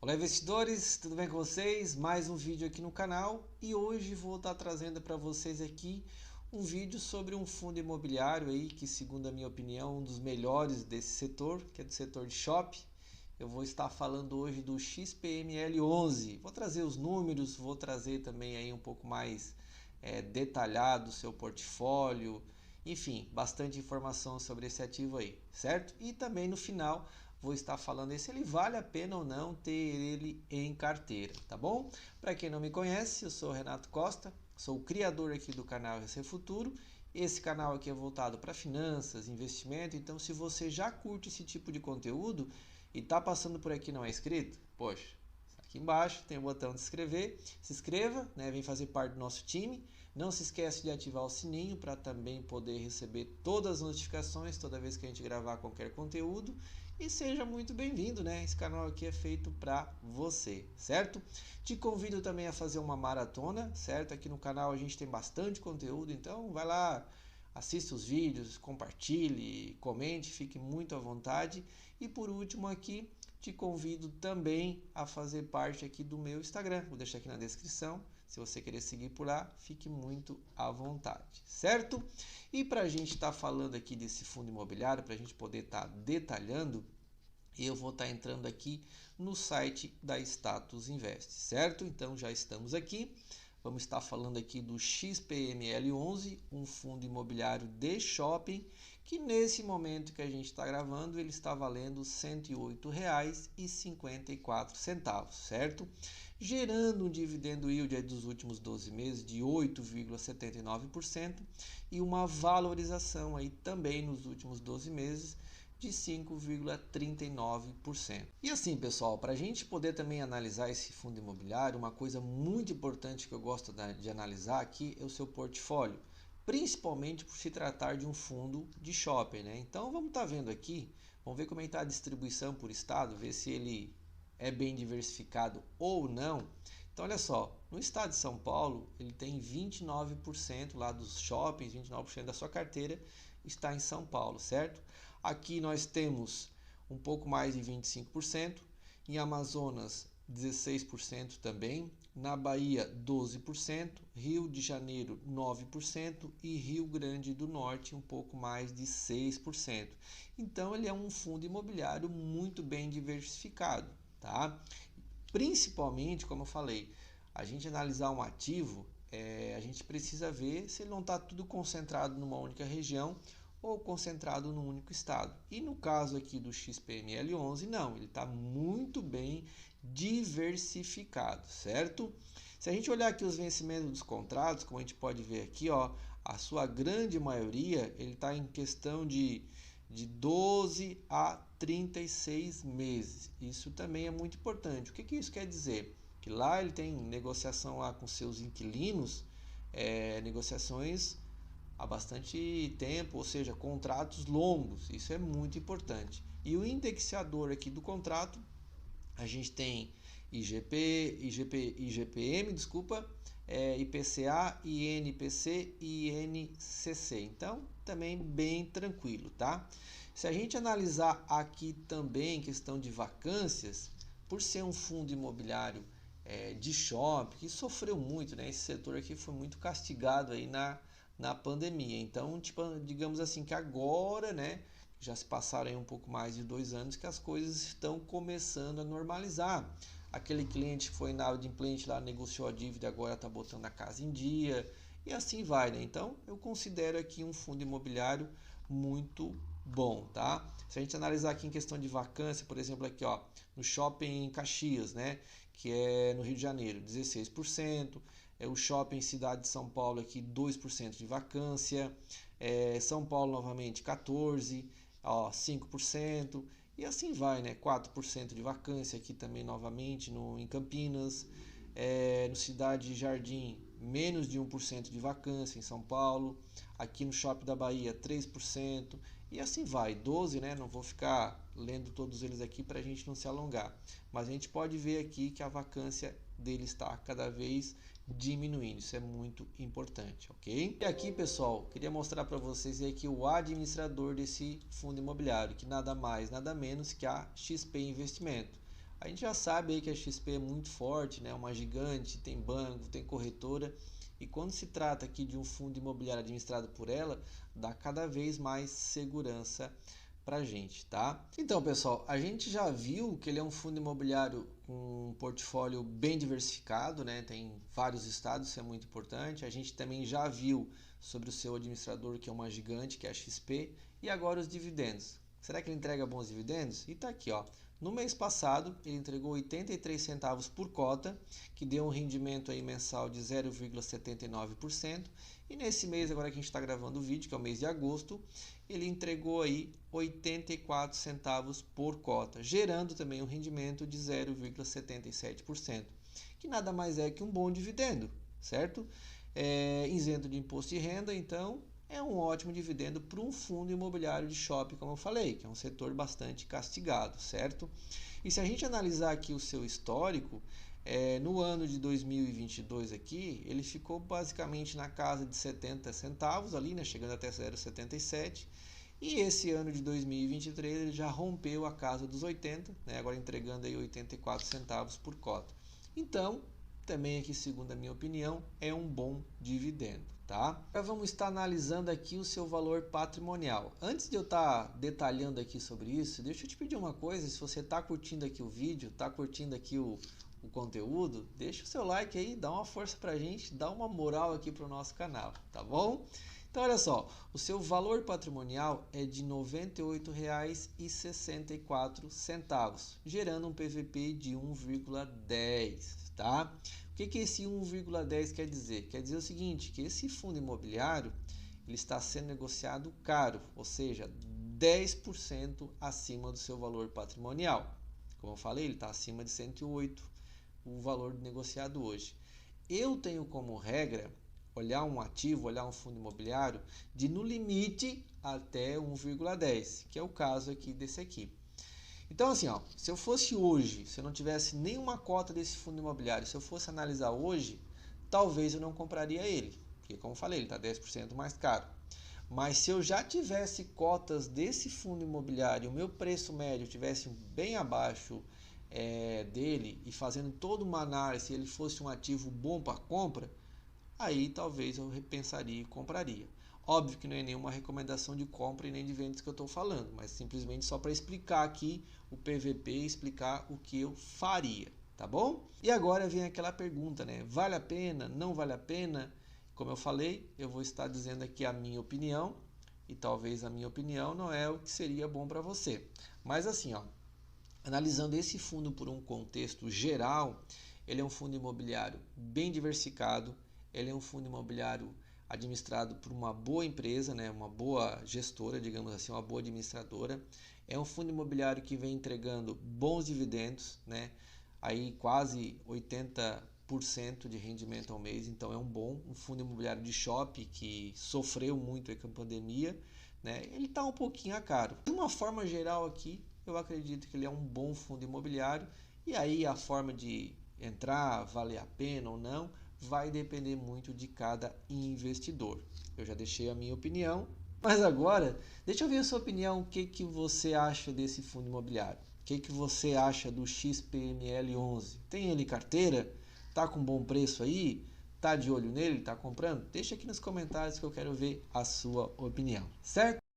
Olá investidores, tudo bem com vocês? Mais um vídeo aqui no canal e hoje vou estar trazendo para vocês aqui um vídeo sobre um fundo imobiliário aí que, segundo a minha opinião, um dos melhores desse setor, que é do setor de shopping. Eu vou estar falando hoje do XPML11. Vou trazer os números, vou trazer também aí um pouco mais detalhado o seu portfólio, enfim, bastante informação sobre esse ativo aí, certo? E também no final vou estar falando se ele vale a pena ou não ter ele em carteira, tá bom? Para quem não me conhece, eu sou o Renato Costa, sou o criador aqui do canal RC Futuro. Esse canal aqui é voltado para finanças, investimento, então se você já curte esse tipo de conteúdo e está passando por aqui e não é inscrito, poxa, aqui embaixo tem o botão de se inscreva, né? Vem fazer parte do nosso time. Não se esquece de ativar o sininho para também poder receber todas as notificações toda vez que a gente gravar qualquer conteúdo. E seja muito bem-vindo, né? Esse canal aqui é feito para você, certo? Te convido também a fazer uma maratona, certo? Aqui no canal a gente tem bastante conteúdo, então vai lá, assista os vídeos, compartilhe, comente, fique muito à vontade. E por último aqui, te convido também a fazer parte aqui do meu Instagram. Vou deixar aqui na descrição. Se você querer seguir por lá, fique muito à vontade, certo? E para a gente estar falando aqui desse fundo imobiliário, para a gente poder estar detalhando, eu vou estar entrando aqui no site da Status Invest, certo? Então já estamos aqui. Vamos estar falando aqui do XPML11, um fundo imobiliário de shopping, que nesse momento que a gente está gravando, ele está valendo R$ 108,54, certo? Gerando um dividendo yield dos últimos 12 meses de 8,79% e uma valorização aí também nos últimos 12 meses de 5,39%. E assim, pessoal, para a gente poder também analisar esse fundo imobiliário, uma coisa muito importante que eu gosto de analisar aqui é o seu portfólio, principalmente por se tratar de um fundo de shopping, né? Então vamos estar vendo aqui, vamos ver como é que está a distribuição por estado, ver se ele é bem diversificado ou não. Então olha só, no estado de São Paulo ele tem 29% lá dos shoppings, 29% da sua carteira está em São Paulo, certo? Aqui nós temos um pouco mais de 25%, em Amazonas 16% também, na Bahia 12%, Rio de Janeiro 9% e Rio Grande do Norte um pouco mais de 6%. Então ele é um fundo imobiliário muito bem diversificado, tá? Principalmente, como eu falei, a gente analisar um ativo, a gente precisa ver se ele não está tudo concentrado numa única região ou concentrado num único estado. E no caso aqui do XPML11, não, ele está muito bem diversificado, certo? Se a gente olhar aqui os vencimentos dos contratos, como a gente pode ver aqui, ó, a sua grande maioria ele está em questão de 12 a 36 meses. Isso também é muito importante. O que isso quer dizer? Que lá ele tem negociação lá com seus inquilinos, negociações há bastante tempo, ou seja, contratos longos. Isso é muito importante. E o indexador aqui do contrato, a gente tem IGPM, desculpa, IPCA, INPC e INCC. Então, também bem tranquilo, tá? Se a gente analisar aqui também questão de vacâncias, por ser um fundo imobiliário de shopping, que sofreu muito, né? Esse setor aqui foi muito castigado aí na pandemia. Então, tipo, digamos assim que agora, né, já se passaram aí um pouco mais de 2 anos que as coisas estão começando a normalizar. Aquele cliente que foi inadimplente lá, negociou a dívida, agora está botando a casa em dia e assim vai, né? Então, eu considero aqui um fundo imobiliário muito bom, tá? Se a gente analisar aqui em questão de vacância, por exemplo, aqui ó, no shopping Caxias, né, que é no Rio de Janeiro, 16%, o shopping Cidade de São Paulo aqui 2% de vacância, São Paulo novamente 14%, ó, 5%, e assim vai, né? 4% de vacância aqui também novamente em Campinas, no Cidade Jardim menos de 1% de vacância em São Paulo, aqui no Shopping da Bahia 3%, e assim vai, 12, né? Não vou ficar lendo todos eles aqui para a gente não se alongar, mas a gente pode ver aqui que a vacância dele está cada vez diminuindo, isso é muito importante, ok? E aqui, pessoal, queria mostrar para vocês aqui o administrador desse fundo imobiliário, que nada mais, nada menos que a XP Investimento. A gente já sabe aí que a XP é muito forte, né? Uma gigante, tem banco, tem corretora. E quando se trata aqui de um fundo imobiliário administrado por ela, dá cada vez mais segurança pra gente, tá? Então, pessoal, a gente já viu que ele é um fundo imobiliário com um portfólio bem diversificado, né? Tem vários estados, isso é muito importante. A gente também já viu sobre o seu administrador, que é uma gigante, que é a XP, e agora os dividendos. Será que ele entrega bons dividendos? E tá aqui, ó. No mês passado, ele entregou 83 centavos por cota, que deu um rendimento aí mensal de 0,79%. E nesse mês, agora que a gente está gravando o vídeo, que é o mês de agosto, ele entregou aí 84 centavos por cota, gerando também um rendimento de 0,77%, que nada mais é que um bom dividendo, certo? Isento de imposto de renda, então é um ótimo dividendo para um fundo imobiliário de shopping, como eu falei, que é um setor bastante castigado, certo? E se a gente analisar aqui o seu histórico, no ano de 2022 aqui, ele ficou basicamente na casa de 70 centavos ali, né, chegando até 0,77. E esse ano de 2023 ele já rompeu a casa dos 80, né, agora entregando aí 84 centavos por cota. Então, também aqui, segundo a minha opinião, é um bom dividendo, tá? Agora vamos estar analisando aqui o seu valor patrimonial. Antes de eu estar detalhando aqui sobre isso, deixa eu te pedir uma coisa, se você está curtindo aqui o vídeo, está curtindo aqui o conteúdo, deixa o seu like aí, dá uma força pra gente, dá uma moral aqui pro nosso canal, tá bom? Então olha só, o seu valor patrimonial é de R$ 98,64, gerando um PVP de 1,10, tá? O que esse 1,10 quer dizer? Quer dizer o seguinte, que esse fundo imobiliário ele está sendo negociado caro, ou seja, 10% acima do seu valor patrimonial. Como eu falei, ele está acima de 108, o valor negociado hoje. Eu tenho como regra olhar um ativo, olhar um fundo imobiliário de no limite até 1,10, que é o caso aqui desse aqui. Então assim, ó, se eu fosse hoje, se eu não tivesse nenhuma cota desse fundo imobiliário, se eu fosse analisar hoje, talvez eu não compraria ele, porque como eu falei, ele está 10% mais caro. Mas se eu já tivesse cotas desse fundo imobiliário, o meu preço médio tivesse bem abaixo dele e fazendo toda uma análise, se ele fosse um ativo bom para compra, aí talvez eu repensaria e compraria. Óbvio que não é nenhuma recomendação de compra e nem de vendas que eu estou falando, mas simplesmente só para explicar aqui o PVP e explicar o que eu faria, tá bom? E agora vem aquela pergunta, né? Vale a pena? Não vale a pena? Como eu falei, eu vou estar dizendo aqui a minha opinião e talvez a minha opinião não é o que seria bom para você. Mas assim, ó, analisando esse fundo por um contexto geral, ele é um fundo imobiliário bem diversificado, ele é um fundo imobiliário administrado por uma boa empresa, né, uma boa gestora, digamos assim, uma boa administradora. É um fundo imobiliário que vem entregando bons dividendos, né, aí quase 80% de rendimento ao mês, então é um fundo imobiliário de shopping que sofreu muito com a pandemia, né, ele está um pouquinho caro. De uma forma geral aqui, eu acredito que ele é um bom fundo imobiliário, e aí a forma de entrar, valer a pena ou não, vai depender muito de cada investidor. Eu já deixei a minha opinião, mas agora deixa eu ver a sua opinião, o que você acha desse fundo imobiliário? O que você acha do XPML 11? Tem ele em carteira? Tá com bom preço aí? Tá de olho nele? Tá comprando? Deixa aqui nos comentários que eu quero ver a sua opinião, certo?